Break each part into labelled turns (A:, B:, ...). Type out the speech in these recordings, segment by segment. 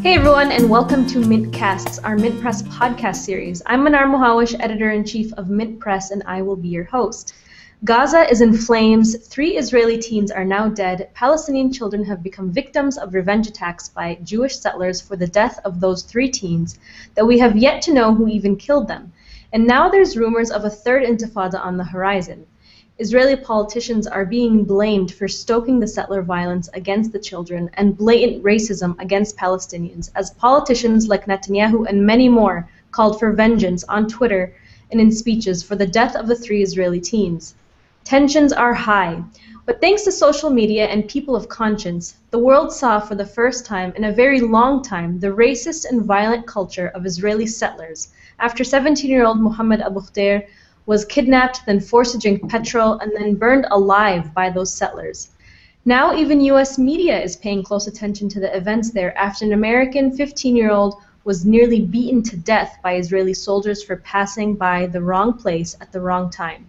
A: Hey everyone, and welcome to MintCasts, our MintPress podcast series. I'm Manar Mohawish, editor-in-chief of MintPress, and I will be your host. Gaza is in flames, 3 Israeli teens are now dead, Palestinian children have become victims of revenge attacks by Jewish settlers for the death of those 3 teens, that we have yet to know who even killed them. And now there's rumors of a third Intifada on the horizon. Israeli politicians are being blamed for stoking the settler violence against the children and blatant racism against Palestinians, as politicians like Netanyahu and many more called for vengeance on Twitter and in speeches for the death of the 3 Israeli teens. Tensions are high, but thanks to social media and people of conscience, the world saw for the first time in a very long time the racist and violent culture of Israeli settlers after 17-year-old Mohammed Abu Khdeir was kidnapped, then forced to drink petrol, and then burned alive by those settlers. Now even U.S. media is paying close attention to the events there after an American 15-year-old was nearly beaten to death by Israeli soldiers for passing by the wrong place at the wrong time.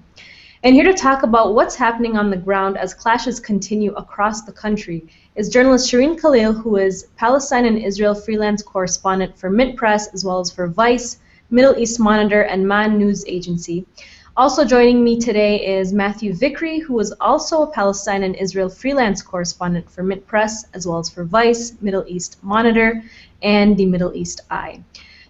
A: And here to talk about what's happening on the ground as clashes continue across the country is journalist Sheren Khalel, who is Palestine and Israel freelance correspondent for MintPress as well as for Vice, Middle East Monitor, and Man News Agency. Also joining me today is Matthew Vickrey, who is also a Palestine and Israel freelance correspondent for MintPress, as well as for Vice, Middle East Monitor, and the Middle East Eye.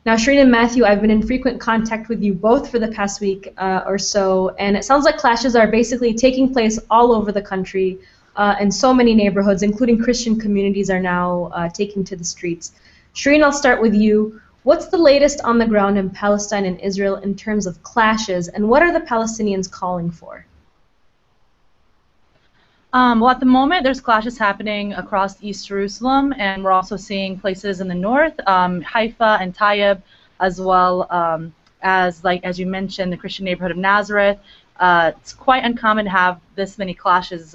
A: Now, Sheren and Matthew, I've been in frequent contact with you both for the past week or so, and it sounds like clashes are basically taking place all over the country, and so many neighborhoods, including Christian communities, are now taking to the streets. Sheren, I'll start with you. What's the latest on the ground in Palestine and Israel in terms of clashes, and what are the Palestinians calling for?
B: Well, at the moment, there's clashes happening across East Jerusalem, and we're also seeing places in the north, Haifa and Tayyib, as well as you mentioned, the Christian neighborhood of Nazareth. It's quite uncommon to have this many clashes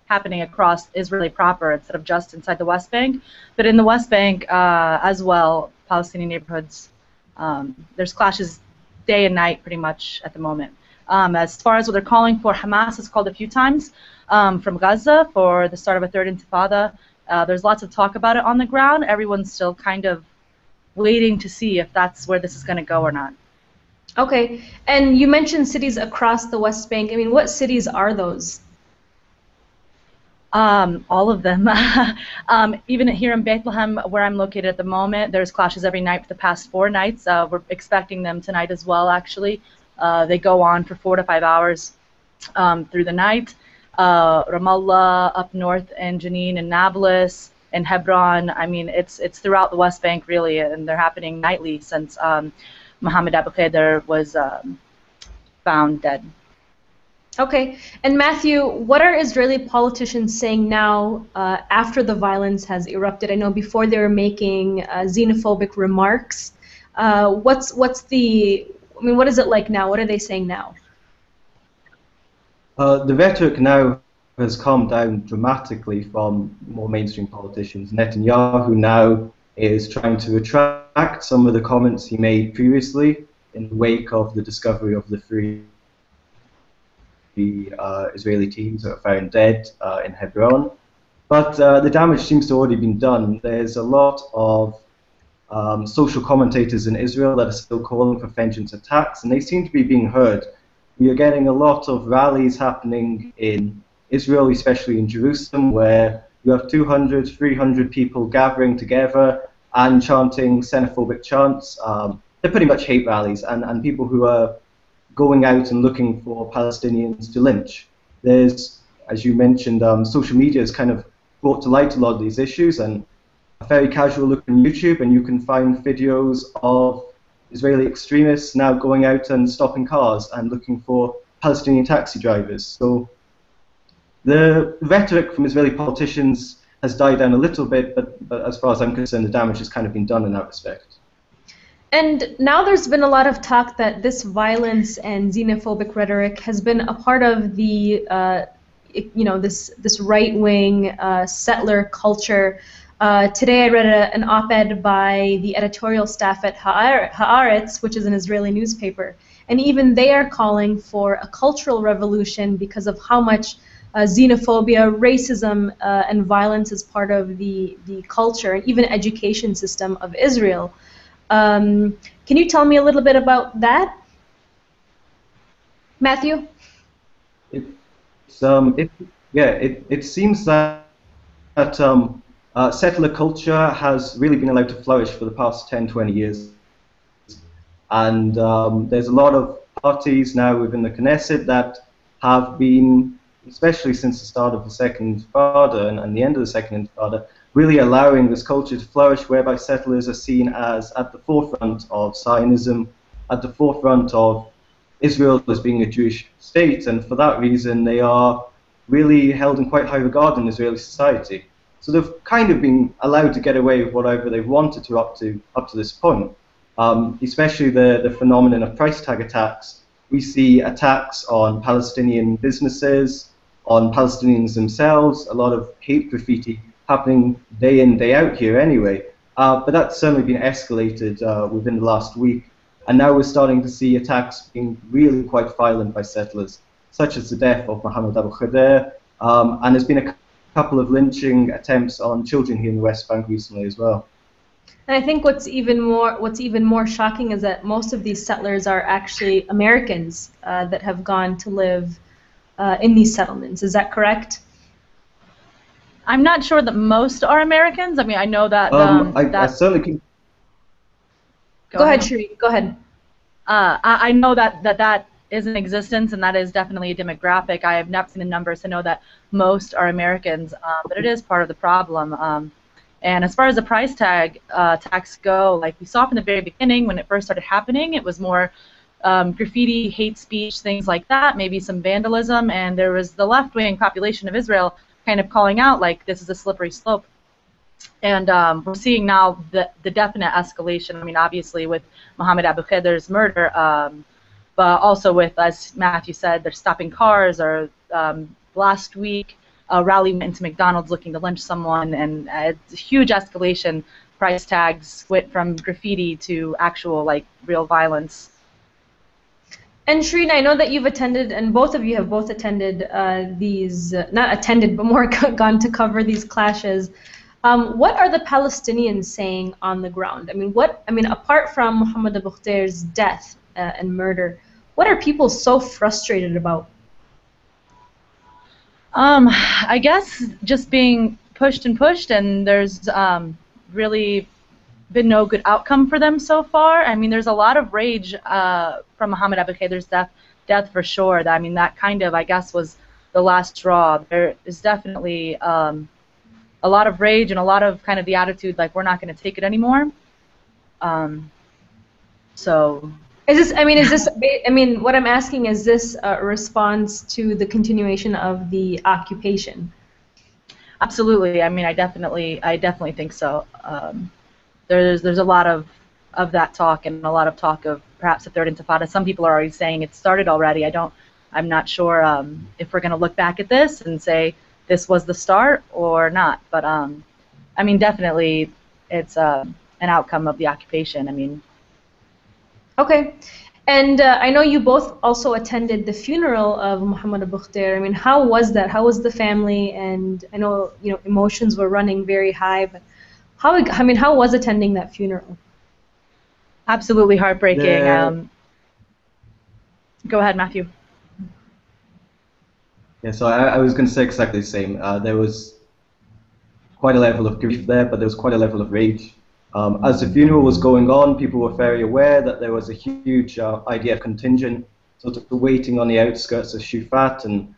B: happening across Israel proper instead of just inside the West Bank. But in the West Bank as well, Palestinian neighborhoods, there's clashes day and night pretty much at the moment. As far as what they're calling for, Hamas has called a few times from Gaza for the start of a third Intifada. There's lots of talk about it on the ground. Everyone's still kind of waiting to see if that's where this is going to go or not.
A: Okay, and you mentioned cities across the West Bank. I mean, what cities are those? All of them. Even here in Bethlehem, where I'm located at the moment, there's clashes every night for the past 4 nights. We're expecting them tonight as well, actually. They go on for 4 to 5 hours through the night. Ramallah, up north in Jenin and Nablus, and Hebron. I mean, it's throughout the West Bank, really, and they're happening nightly since Mohammed Abu Khdeir was found dead. Okay, and Matthew, what are Israeli politicians saying now after the violence has erupted? I know before they were making xenophobic remarks. What is it like now? What are they saying now?
C: The rhetoric now has calmed down dramatically from more mainstream politicians. Netanyahu now is trying to retract some of the comments he made previously in the wake of the discovery of the 3 Israeli teens that are found dead in Hebron. But the damage seems to have already been done. There's a lot of social commentators in Israel that are still calling for vengeance attacks, and they seem to be being heard. We are getting a lot of rallies happening in Israel, especially in Jerusalem, where you have 200, 300 people gathering together and chanting xenophobic chants. They're pretty much hate rallies, and people who are going out and looking for Palestinians to lynch. There's, as you mentioned, social media has kind of brought to light a lot of these issues, and a very casual look on YouTube, and you can find videos of Israeli extremists now going out and stopping cars and looking for Palestinian taxi drivers. So the rhetoric from Israeli politicians has died down a little bit, but as far as I'm concerned, the damage has kind of been done in that respect.
A: And now there's been a lot of talk that this violence and xenophobic rhetoric has been a part of the, this right-wing settler culture. Today I read an op-ed by the editorial staff at Haaretz, which is an Israeli newspaper, and even they are calling for a cultural revolution because of how much xenophobia, racism, and violence as part of the culture and even education system of Israel. Can you tell me a little bit about that, Matthew?
C: It seems that settler culture has really been allowed to flourish for the past 10, 20 years. And there's a lot of parties now within the Knesset that have been, especially since the start of the Second Intifada and the end of the Second Intifada, really allowing this culture to flourish, whereby settlers are seen as at the forefront of Zionism, at the forefront of Israel as being a Jewish state, and for that reason they are really held in quite high regard in Israeli society. So they've kind of been allowed to get away with whatever they've wanted to up to this point. Especially the phenomenon of price tag attacks. We see attacks on Palestinian businesses, on Palestinians themselves, a lot of hate graffiti happening day in, day out here anyway. But that's certainly been escalated within the last week. And now we're starting to see attacks being really quite violent by settlers, such as the death of Mohammed Abu Khader, and there's been a couple of lynching attempts on children here in the West Bank recently as well.
A: And I think what's even more shocking is that most of these settlers are actually Americans that have gone to live in these settlements. Is that correct?
B: I'm not sure that most are Americans. I mean, I know that.
C: I certainly can.
A: Go ahead, Sheren. Go ahead.
B: I know that is in existence, and that is definitely a demographic. I have not seen the numbers to know that most are Americans, but it is part of the problem. And as far as the price tag attacks go, like we saw from the very beginning when it first started happening, it was more graffiti, hate speech, things like that, maybe some vandalism, and there was the left-wing population of Israel kind of calling out like this is a slippery slope. And we're seeing now the definite escalation. I mean, obviously with Mohammed Abu Khader's murder, but also with, as Matthew said, they're stopping cars, or last week a rally went into McDonald's looking to lynch someone, and it's a huge escalation. Price tags went from graffiti to actual, like, real violence.
A: And Sheren, I know that you've attended, and both of you have both attended these, not attended, but more gone to cover these clashes. What are the Palestinians saying on the ground? I mean, apart from Mohammed Abu Khader's death and murder, what are people so frustrated about?
B: I guess just being pushed and pushed, and there's really been no good outcome for them so far. I mean, there's a lot of rage from Mohammed Abu Khader's death for sure. I mean, that kind of, I guess, was the last straw. There is definitely a lot of rage and a lot of kind of the attitude like we're not going to take it anymore. So. What I'm asking, is this a response to the continuation of the occupation? Absolutely. I mean, I definitely think so. There's a lot of that talk, and a lot of talk of perhaps a third intifada. Some people are already saying it started already. I'm not sure if we're going to look back at this and say this was the start or not. But I mean, definitely it's an outcome of the occupation. I mean.
A: Okay. And I know you both also attended the funeral of Mohammed Abu Khader. I mean, how was that? How was the family? And I know, emotions were running very high, but how was attending that funeral?
B: Absolutely heartbreaking. Go ahead, Matthew.
C: Yeah, so I was going to say exactly the same. There was quite a level of grief there, but there was quite a level of rage. As the funeral was going on, people were very aware that there was a huge IDF contingent sort of waiting on the outskirts of Shufat, and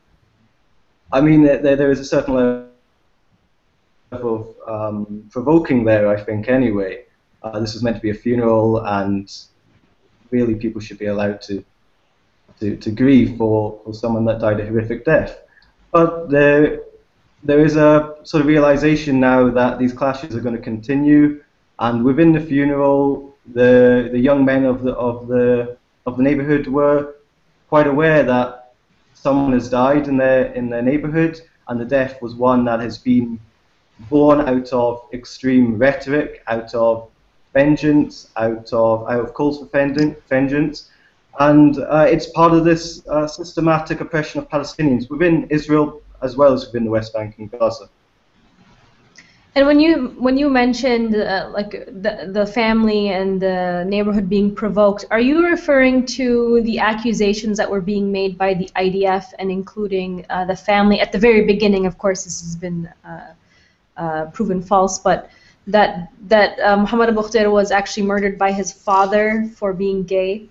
C: I mean, there is a certain level of provoking there, I think, anyway. This was meant to be a funeral, and really people should be allowed to grieve for someone that died a horrific death. But there is a sort of realization now that these clashes are going to continue. And within the funeral, the young men of the neighborhood were quite aware that someone has died in their neighborhood, and the death was one that has been born out of extreme rhetoric, out of vengeance, out of calls for vengeance, and it's part of this systematic oppression of Palestinians within Israel. as well as within the West Bank and Gaza.
A: And when you mentioned like the family and the neighborhood being provoked, are you referring to the accusations that were being made by the IDF and including the family at the very beginning? Of course, this has been proven false, but that Muhammad Abu Khtair was actually murdered by his father for being gay.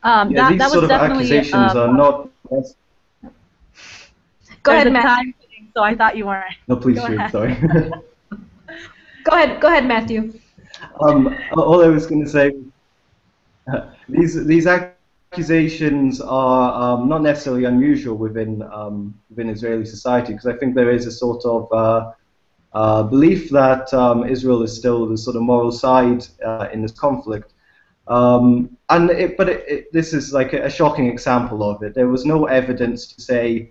C: These
B: that
C: sort
B: was
C: of
B: definitely
C: accusations are not.
A: Go
B: there's
A: ahead,
B: a
A: Matthew.
B: time thing, so I thought you weren't.
C: No, please
A: Go
C: shoot.
A: ahead.
C: Sorry.
A: Go ahead, Matthew.
C: All I was going to say, these accusations are not necessarily unusual within Israeli society, because I think there is a sort of belief that Israel is still the sort of moral side in this conflict. This is like a shocking example of it. There was no evidence to say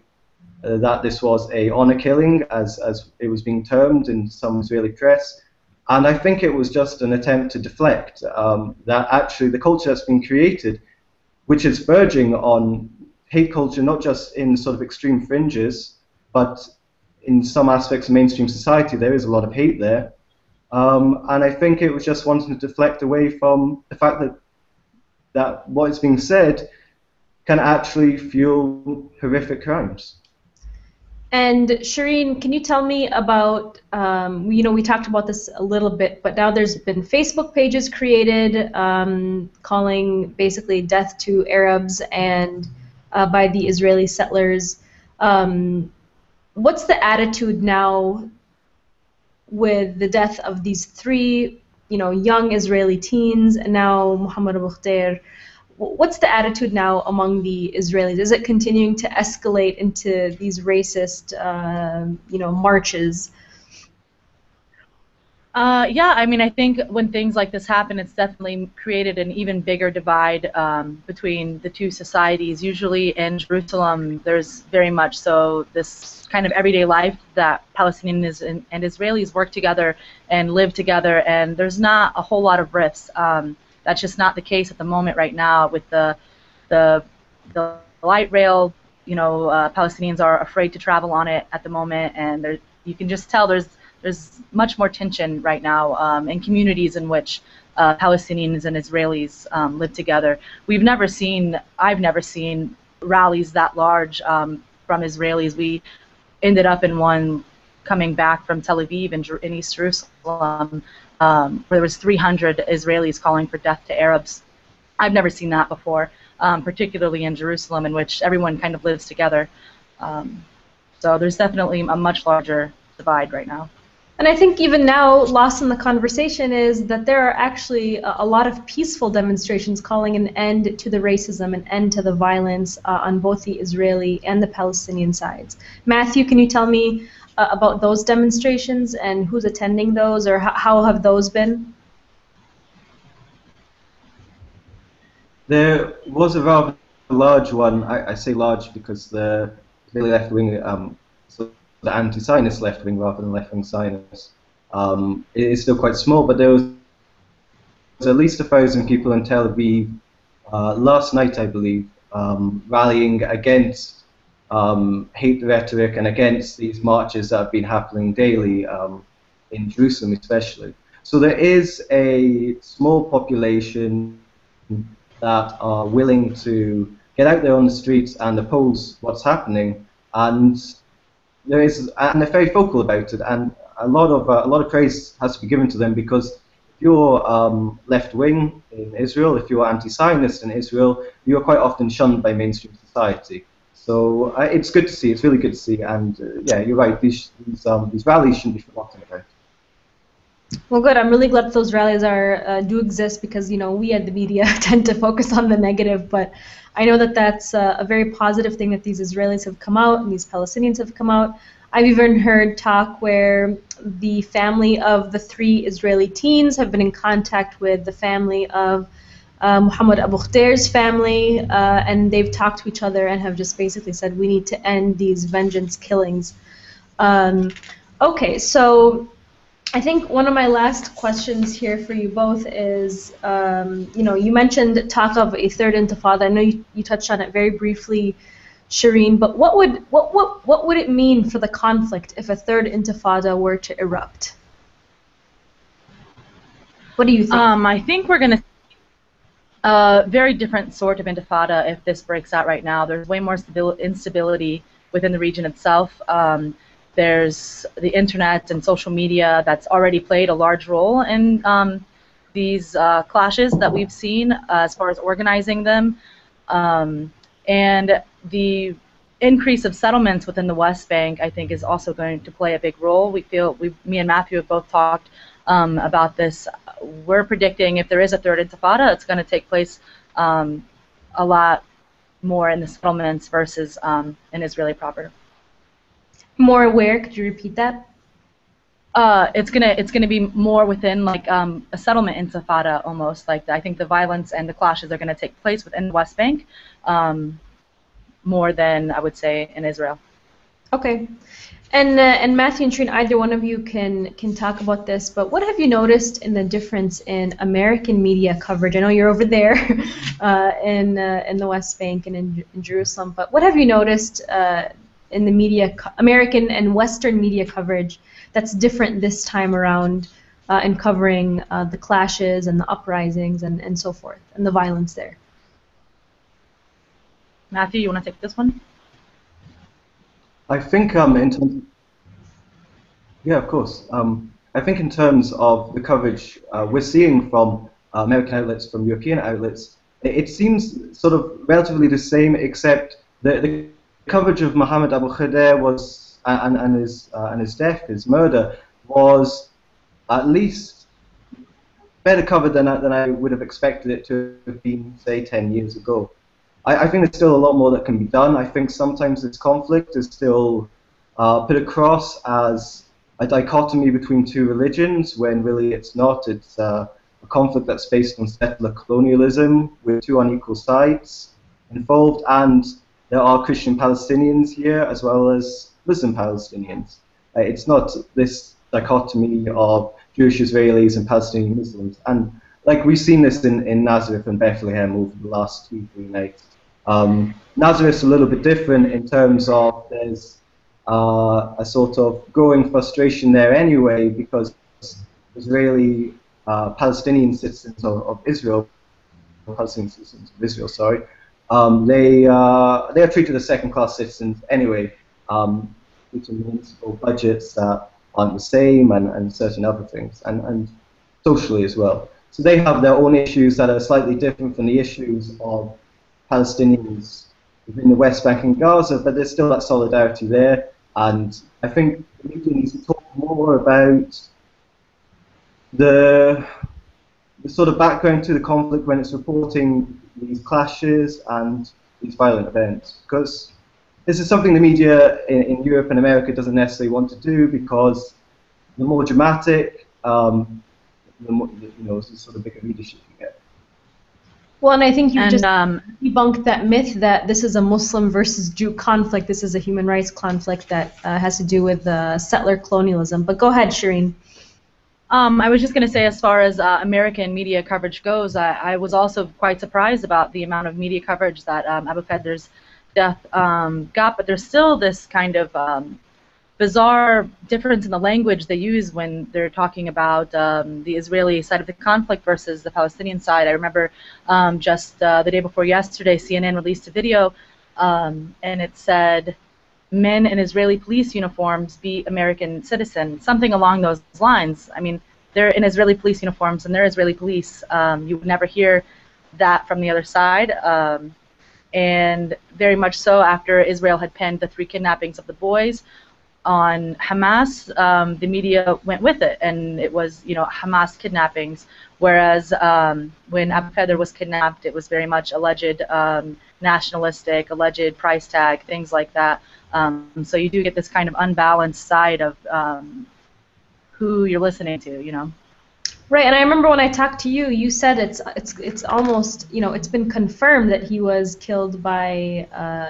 C: that this was a honor killing, as it was being termed in some Israeli press. And I think it was just an attempt to deflect that actually the culture that's been created, which is verging on hate culture, not just in sort of extreme fringes, but in some aspects of mainstream society, there is a lot of hate there. And I think it was just wanting to deflect away from the fact that what is being said can actually fuel horrific crimes.
A: And Sheren, can you tell me about, we talked about this a little bit, but now there's been Facebook pages created calling basically death to Arabs and by the Israeli settlers. What's the attitude now with the death of these three, young Israeli teens, and now Muhammad Abu Khtair? What's the attitude now among the Israelis? Is it continuing to escalate into these racist, marches?
B: Yeah, I mean, I think when things like this happen, it's definitely created an even bigger divide between the two societies. Usually in Jerusalem, there's very much so this kind of everyday life that Palestinians and Israelis work together and live together, and there's not a whole lot of rifts. That's just not the case at the moment right now with the light rail. Palestinians are afraid to travel on it at the moment, and you can just tell there's much more tension right now in communities in which Palestinians and Israelis live together. I've never seen rallies that large from Israelis. We ended up in one coming back from Tel Aviv in East Jerusalem, where there was 300 Israelis calling for death to Arabs. I've never seen that before, particularly in Jerusalem, in which everyone kind of lives together. So there's definitely a much larger divide right now.
A: And I think even now, lost in the conversation is that there are actually a lot of peaceful demonstrations calling an end to the racism, an end to the violence on both the Israeli and the Palestinian sides. Matthew, can you tell me about those demonstrations and who's attending those, or how have those been?
C: There was a rather large one. I say large because the Israeli left-wing, the anti-Zionist left-wing rather than left-wing Zionists, it is still quite small, but there was at least 1,000 people in Tel Aviv last night, I believe, rallying against hate rhetoric and against these marches that have been happening daily in Jerusalem especially. So there is a small population that are willing to get out there on the streets and oppose what's happening, and they're very vocal about it, and a lot of praise has to be given to them, because if you're left-wing in Israel, if you're anti-Zionist in Israel, you're quite often shunned by mainstream society. So it's good to see. It's really good to see, and yeah, you're right. These rallies shouldn't be forgotten about.
A: Well, good. I'm really glad that those rallies do exist, because we at the media tend to focus on the negative, but I know that that's a very positive thing that these Israelis have come out and these Palestinians have come out. I've even heard talk where the family of the 3 Israeli teens have been in contact with the family of Muhammad Abu Khtair's family, and they've talked to each other and have just basically said, we need to end these vengeance killings. Okay, so I think one of my last questions here for you both is, you mentioned talk of a third intifada. I know you touched on it very briefly, Shireen, but what would it mean for the conflict if a third intifada were to erupt? What do you think?
B: I think we're going to see a very different sort of intifada if this breaks out right now. There's way more instability within the region itself. There's the internet and social media that's already played a large role in these clashes that we've seen as far as organizing them. And the increase of settlements within the West Bank, I think, is also going to play a big role. Me and Matthew have both talked about this. We're predicting if there is a third intifada, it's going to take place a lot more in the settlements versus in Israeli proper.
A: More where? Could you repeat that?
B: It's gonna be more within like a settlement intifada almost. Like I think the violence and the clashes are going to take place within the West Bank more than I would say in Israel.
A: Okay. And Matthew and Shireen, either one of you can talk about this, but what have you noticed in the difference in American media coverage? I know you're over there in the West Bank and in Jerusalem, but what have you noticed in the media, American and Western media coverage that's different this time around in covering the clashes and the uprisings and so forth, and the violence there?
B: Matthew, you want to take this one?
C: I think in terms, yeah, of course. I think in terms of the coverage we're seeing from American outlets, from European outlets, it seems sort of relatively the same, except the coverage of Mohammed Abu Khader was and his death, his murder, was at least better covered than I would have expected it to have been, say, 10 years ago. I think there's still a lot more that can be done. I think sometimes this conflict is still put across as a dichotomy between two religions, when really it's not. It's a conflict that's based on settler colonialism with two unequal sides involved, and there are Christian Palestinians here as well as Muslim Palestinians. It's not this dichotomy of Jewish Israelis and Palestinian Muslims. And like we've seen this in Nazareth and Bethlehem over the last 2-3 nights. Nazareth's a little bit different in terms of there's a sort of growing frustration there anyway, because Israeli Palestinian citizens of Israel, Palestinian citizens of Israel, sorry, they are treated as second-class citizens anyway, due to municipal budgets that aren't the same and certain other things, and socially as well. So they have their own issues that are slightly different from the issues of Palestinians within the West Bank and Gaza, but there's still that solidarity there. And I think the media needs to talk more about the sort of background to the conflict when it's reporting these clashes and these violent events, because this is something the media in Europe and America doesn't necessarily want to do, because the more dramatic, the more, sort of bigger readership you get.
A: Well, and I think you just debunked that myth that this is a Muslim versus Jew conflict. This is a human rights conflict that has to do with settler colonialism. But go ahead, Shireen.
B: I was just going to say, as far as American media coverage goes, I was also quite surprised about the amount of media coverage that Abu Khader's death got, but there's still this kind of bizarre difference in the language they use when they're talking about the Israeli side of the conflict versus the Palestinian side. I remember just the day before yesterday, CNN released a video, and it said, "Men in Israeli police uniforms beat American citizens," something along those lines. I mean, they're in Israeli police uniforms and they're Israeli police. You would never hear that from the other side. And very much so after Israel had penned the 3 kidnappings of the boys on Hamas, the media went with it, and it was, Hamas kidnappings. Whereas when Abu Khader was kidnapped, it was very much alleged nationalistic, alleged price tag, things like that. So you do get this kind of unbalanced side of who you're listening to,
A: Right, and I remember when I talked to you, you said it's almost, it's been confirmed that he was killed by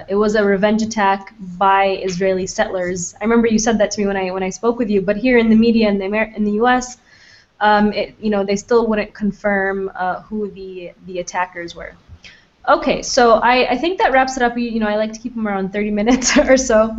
A: it was a revenge attack by Israeli settlers. I remember you said that to me when I spoke with you. But here in the media in the U.S., they still wouldn't confirm who the attackers were. Okay, so I think that wraps it up. I like to keep them around 30 minutes or so.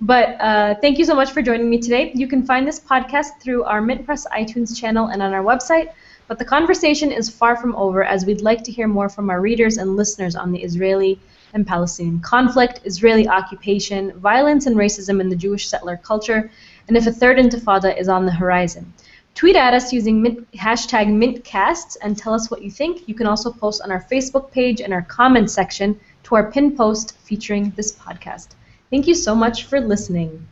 A: But thank you so much for joining me today. You can find this podcast through our MintPress iTunes channel and on our website. But the conversation is far from over, as we'd like to hear more from our readers and listeners on the Israeli and Palestinian conflict, Israeli occupation, violence and racism in the Jewish settler culture, and if a third Intifada is on the horizon. Tweet at us using hashtag MintCasts and tell us what you think. You can also post on our Facebook page and our comments section to our pinned post featuring this podcast. Thank you so much for listening.